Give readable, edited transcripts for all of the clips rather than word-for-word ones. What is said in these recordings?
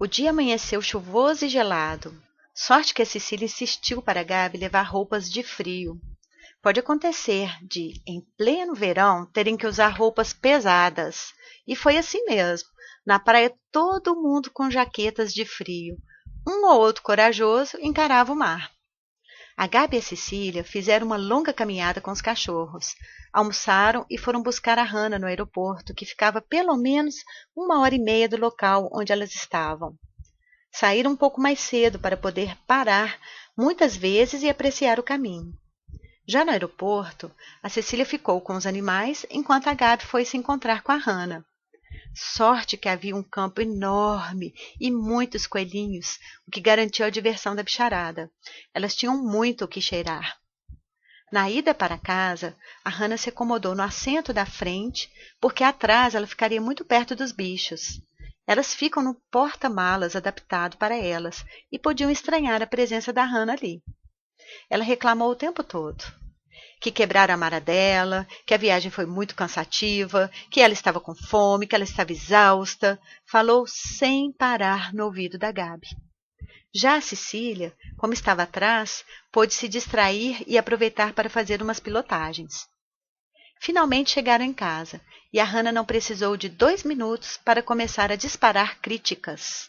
O dia amanheceu chuvoso e gelado. Sorte que a Cecília insistiu para Gabi levar roupas de frio. Pode acontecer de, em pleno verão, terem que usar roupas pesadas. E foi assim mesmo. Na praia todo mundo com jaquetas de frio. Um ou outro corajoso encarava o mar. A Gabi e a Cecília fizeram uma longa caminhada com os cachorros. Almoçaram e foram buscar a Hannah no aeroporto, que ficava pelo menos 1h30 do local onde elas estavam. Saíram um pouco mais cedo para poder parar muitas vezes e apreciar o caminho. Já no aeroporto, a Cecília ficou com os animais enquanto a Gabi foi se encontrar com a Hannah. Sorte que havia um campo enorme e muitos coelhinhos, o que garantiu a diversão da bicharada. Elas tinham muito o que cheirar. Na ida para casa, a Hannah se acomodou no assento da frente, porque atrás ela ficaria muito perto dos bichos. Elas ficam no porta-malas adaptado para elas e podiam estranhar a presença da Hannah ali. Ela reclamou o tempo todo. Que quebraram a mara dela, que a viagem foi muito cansativa, que ela estava com fome, que ela estava exausta. Falou sem parar no ouvido da Gabi. Já a Cecília, como estava atrás, pôde se distrair e aproveitar para fazer umas pilotagens. Finalmente chegaram em casa, e a Hannah não precisou de 2 minutos para começar a disparar críticas.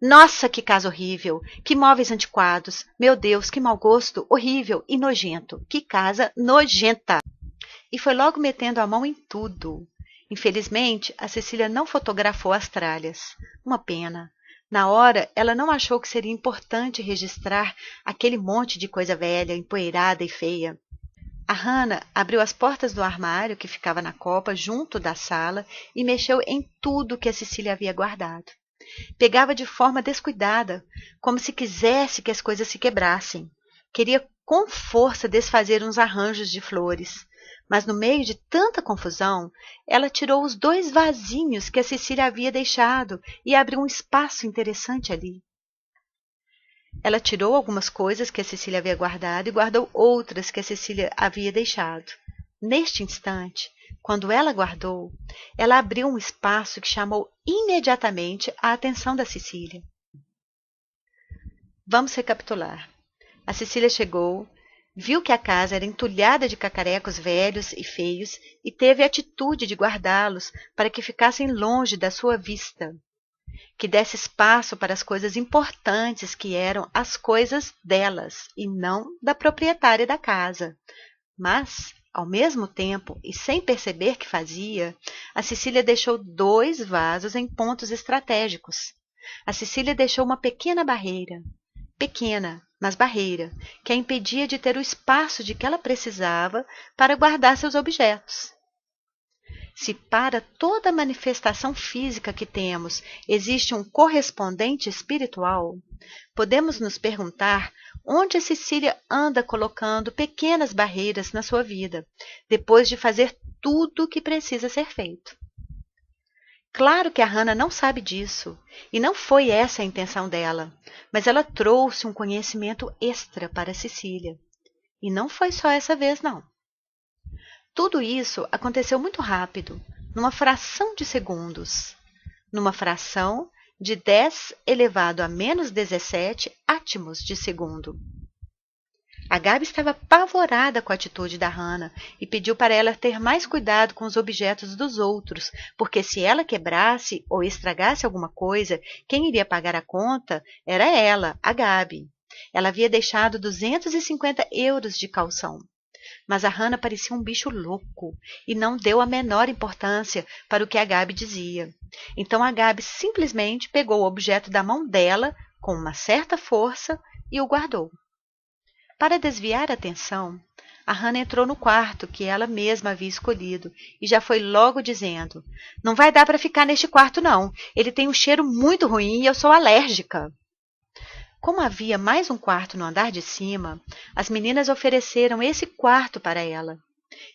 Nossa, que casa horrível! Que móveis antiquados! Meu Deus, que mau gosto! Horrível e nojento! Que casa nojenta! E foi logo metendo a mão em tudo. Infelizmente, a Cecília não fotografou as tralhas. Uma pena. Na hora, ela não achou que seria importante registrar aquele monte de coisa velha, empoeirada e feia. A Hannah abriu as portas do armário que ficava na copa junto da sala e mexeu em tudo que a Cecília havia guardado. Pegava de forma descuidada, como se quisesse que as coisas se quebrassem. Queria com força desfazer uns arranjos de flores, mas no meio de tanta confusão, ela tirou os 2 vasinhos que a Cecília havia deixado e abriu um espaço interessante ali. Ela tirou algumas coisas que a Cecília havia guardado e guardou outras que a Cecília havia deixado. Neste instante, quando ela guardou, ela abriu um espaço que chamou imediatamente a atenção da Cecília. Vamos recapitular. A Cecília chegou, viu que a casa era entulhada de cacarecos velhos e feios e teve a atitude de guardá-los para que ficassem longe da sua vista, que desse espaço para as coisas importantes que eram as coisas delas e não da proprietária da casa. Mas, ao mesmo tempo, e sem perceber que fazia, a Cecília deixou 2 vasos em pontos estratégicos. A Cecília deixou uma pequena barreira, pequena, mas barreira, que a impedia de ter o espaço de que ela precisava para guardar seus objetos. Se para toda manifestação física que temos existe um correspondente espiritual, podemos nos perguntar onde a Cecília anda colocando pequenas barreiras na sua vida, depois de fazer tudo o que precisa ser feito. Claro que a Hannah não sabe disso, e não foi essa a intenção dela, mas ela trouxe um conhecimento extra para a Cecília. E não foi só essa vez, não. Tudo isso aconteceu muito rápido, numa fração de segundos. Numa fração de 10 elevado a menos 17 átomos de segundo. A Gabi estava apavorada com a atitude da Hannah e pediu para ela ter mais cuidado com os objetos dos outros, porque se ela quebrasse ou estragasse alguma coisa, quem iria pagar a conta era ela, a Gabi. Ela havia deixado 250 euros de calção. Mas a Hannah parecia um bicho louco e não deu a menor importância para o que a Gabi dizia. Então a Gabi simplesmente pegou o objeto da mão dela com uma certa força e o guardou. Para desviar a atenção, a Hannah entrou no quarto que ela mesma havia escolhido e já foi logo dizendo: "Não vai dar para ficar neste quarto, não. Ele tem um cheiro muito ruim e eu sou alérgica." Como havia mais um quarto no andar de cima, as meninas ofereceram esse quarto para ela.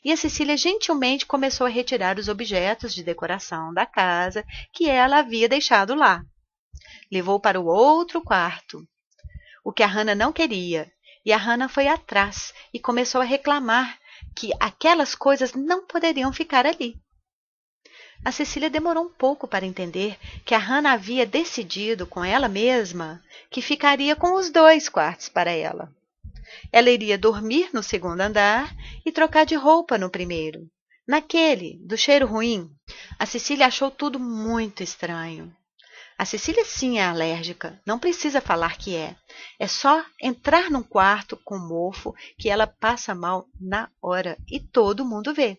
E a Cecília gentilmente começou a retirar os objetos de decoração da casa que ela havia deixado lá. Levou para o outro quarto, o que a Hannah não queria, e a Hannah foi atrás e começou a reclamar que aquelas coisas não poderiam ficar ali. A Cecília demorou um pouco para entender que a Hannah havia decidido com ela mesma que ficaria com os 2 quartos para ela. Ela iria dormir no segundo andar e trocar de roupa no primeiro. Naquele, do cheiro ruim, a Cecília achou tudo muito estranho. A Cecília sim é alérgica, não precisa falar que é. É só entrar num quarto com mofo que ela passa mal na hora e todo mundo vê.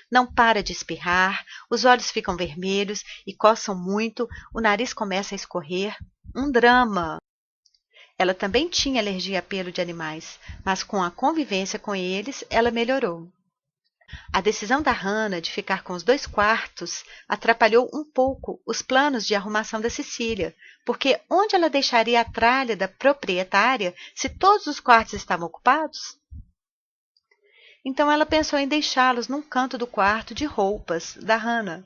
Não para de espirrar, os olhos ficam vermelhos e coçam muito, o nariz começa a escorrer. Um drama! Ela também tinha alergia a pelo de animais, mas com a convivência com eles, ela melhorou. A decisão da Hannah de ficar com os 2 quartos atrapalhou um pouco os planos de arrumação da Cecília, porque onde ela deixaria a tralha da proprietária se todos os quartos estavam ocupados? Então ela pensou em deixá-los num canto do quarto de roupas da Hannah.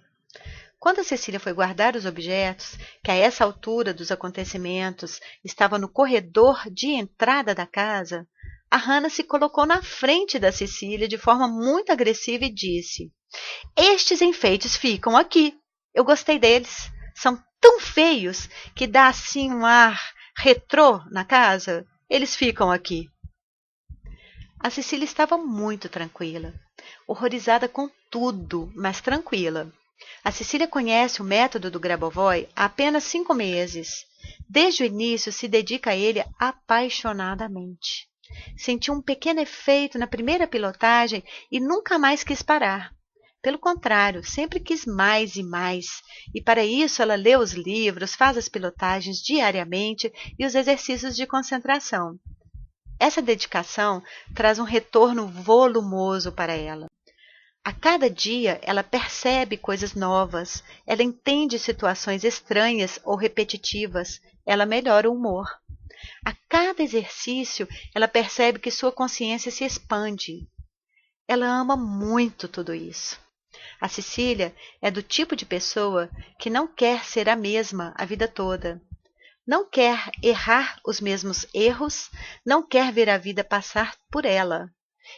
Quando a Cecília foi guardar os objetos, que a essa altura dos acontecimentos estava no corredor de entrada da casa, a Hannah se colocou na frente da Cecília de forma muito agressiva e disse: "Estes enfeites ficam aqui. Eu gostei deles. São tão feios que dá assim um ar retrô na casa. Eles ficam aqui." A Cecília estava muito tranquila, horrorizada com tudo, mas tranquila. A Cecília conhece o método do Grabovoi há apenas 5 meses. Desde o início se dedica a ele apaixonadamente. Sentiu um pequeno efeito na primeira pilotagem e nunca mais quis parar. Pelo contrário, sempre quis mais e mais. E para isso ela lê os livros, faz as pilotagens diariamente e os exercícios de concentração. Essa dedicação traz um retorno volumoso para ela. A cada dia ela percebe coisas novas, ela entende situações estranhas ou repetitivas, ela melhora o humor. A cada exercício ela percebe que sua consciência se expande. Ela ama muito tudo isso. A Cecília é do tipo de pessoa que não quer ser a mesma a vida toda. Não quer errar os mesmos erros, não quer ver a vida passar por ela.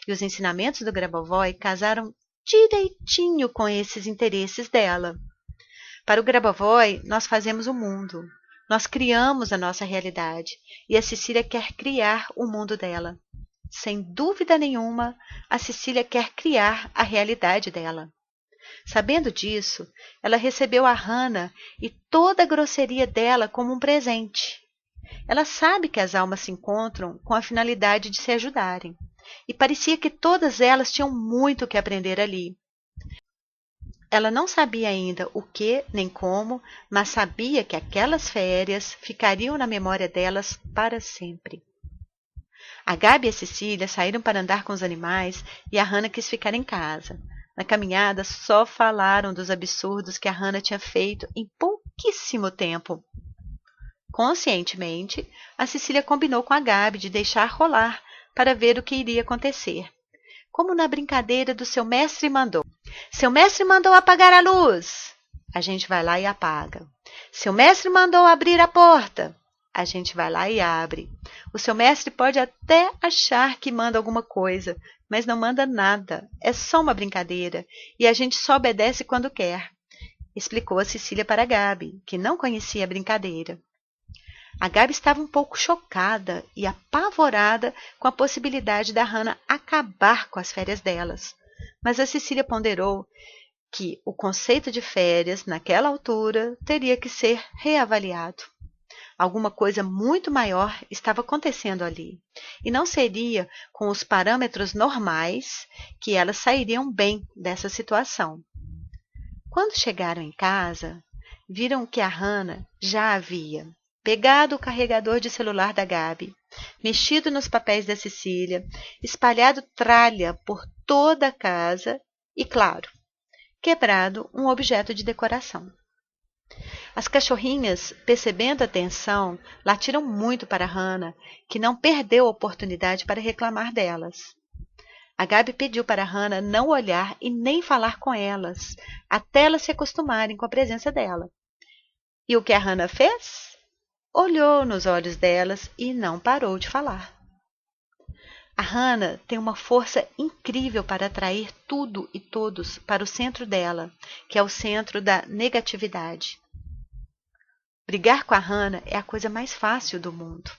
E os ensinamentos do Grabovoi casaram direitinho com esses interesses dela. Para o Grabovoi, nós fazemos o mundo. Nós criamos a nossa realidade. E a Cecília quer criar o mundo dela. Sem dúvida nenhuma, a Cecília quer criar a realidade dela. Sabendo disso, ela recebeu a Hannah e toda a grosseria dela como um presente. Ela sabe que as almas se encontram com a finalidade de se ajudarem. E parecia que todas elas tinham muito que aprender ali. Ela não sabia ainda o que nem como, mas sabia que aquelas férias ficariam na memória delas para sempre. A Gabi e a Cecília saíram para andar com os animais e a Hannah quis ficar em casa. Na caminhada, só falaram dos absurdos que a Hannah tinha feito em pouquíssimo tempo. Conscientemente, a Cecília combinou com a Gabi de deixar rolar para ver o que iria acontecer. Como na brincadeira do seu mestre mandou. Seu mestre mandou apagar a luz. A gente vai lá e apaga. Seu mestre mandou abrir a porta. A gente vai lá e abre. O seu mestre pode até achar que manda alguma coisa, mas não manda nada. É só uma brincadeira e a gente só obedece quando quer. Explicou a Cecília para a Gabi, que não conhecia a brincadeira. A Gabi estava um pouco chocada e apavorada com a possibilidade da Hannah acabar com as férias delas. Mas a Cecília ponderou que o conceito de férias, naquela altura, teria que ser reavaliado. Alguma coisa muito maior estava acontecendo ali, e não seria com os parâmetros normais que elas sairiam bem dessa situação. Quando chegaram em casa, viram que a Hannah já havia pegado o carregador de celular da Gabi, mexido nos papéis da Cecília, espalhado tralha por toda a casa e, claro, quebrado um objeto de decoração. As cachorrinhas, percebendo a tensão, latiram muito para Hannah, que não perdeu a oportunidade para reclamar delas. A Gabi pediu para Hannah não olhar e nem falar com elas, até elas se acostumarem com a presença dela. E o que a Hannah fez? Olhou nos olhos delas e não parou de falar. A Hannah tem uma força incrível para atrair tudo e todos para o centro dela, que é o centro da negatividade. Brigar com a Hannah é a coisa mais fácil do mundo.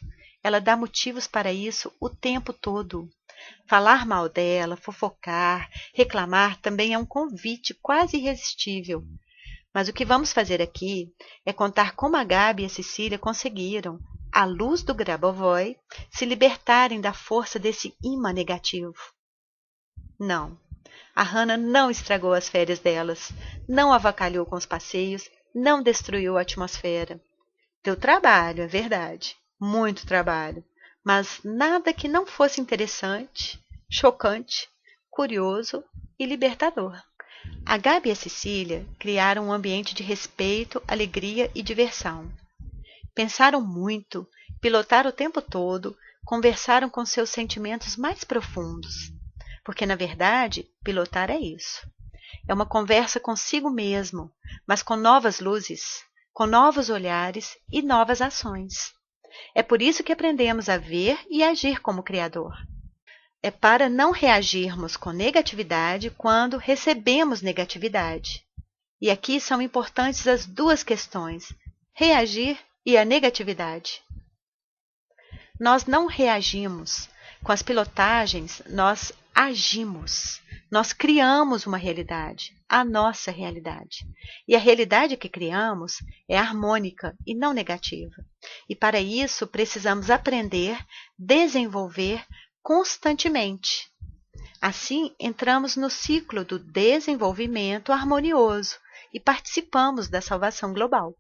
Ela dá motivos para isso o tempo todo. Falar mal dela, fofocar, reclamar também é um convite quase irresistível. Mas o que vamos fazer aqui é contar como a Gabi e a Cecília conseguiram, à luz do Grabovoi, se libertarem da força desse imã negativo. Não, a Hannah não estragou as férias delas, não avacalhou com os passeios, não destruiu a atmosfera. Deu trabalho, é verdade, muito trabalho, mas nada que não fosse interessante, chocante, curioso e libertador. A Gabi e a Cecília criaram um ambiente de respeito, alegria e diversão. Pensaram muito, pilotaram o tempo todo, conversaram com seus sentimentos mais profundos. Porque, na verdade, pilotar é isso. É uma conversa consigo mesmo, mas com novas luzes, com novos olhares e novas ações. É por isso que aprendemos a ver e agir como Criador. É para não reagirmos com negatividade quando recebemos negatividade. E aqui são importantes as duas questões, reagir e a negatividade. Nós não reagimos. Com as pilotagens, nós agimos. Nós criamos uma realidade, a nossa realidade. E a realidade que criamos é harmônica e não negativa. E para isso precisamos aprender, desenvolver constantemente. Assim, entramos no ciclo do desenvolvimento harmonioso e participamos da salvação global.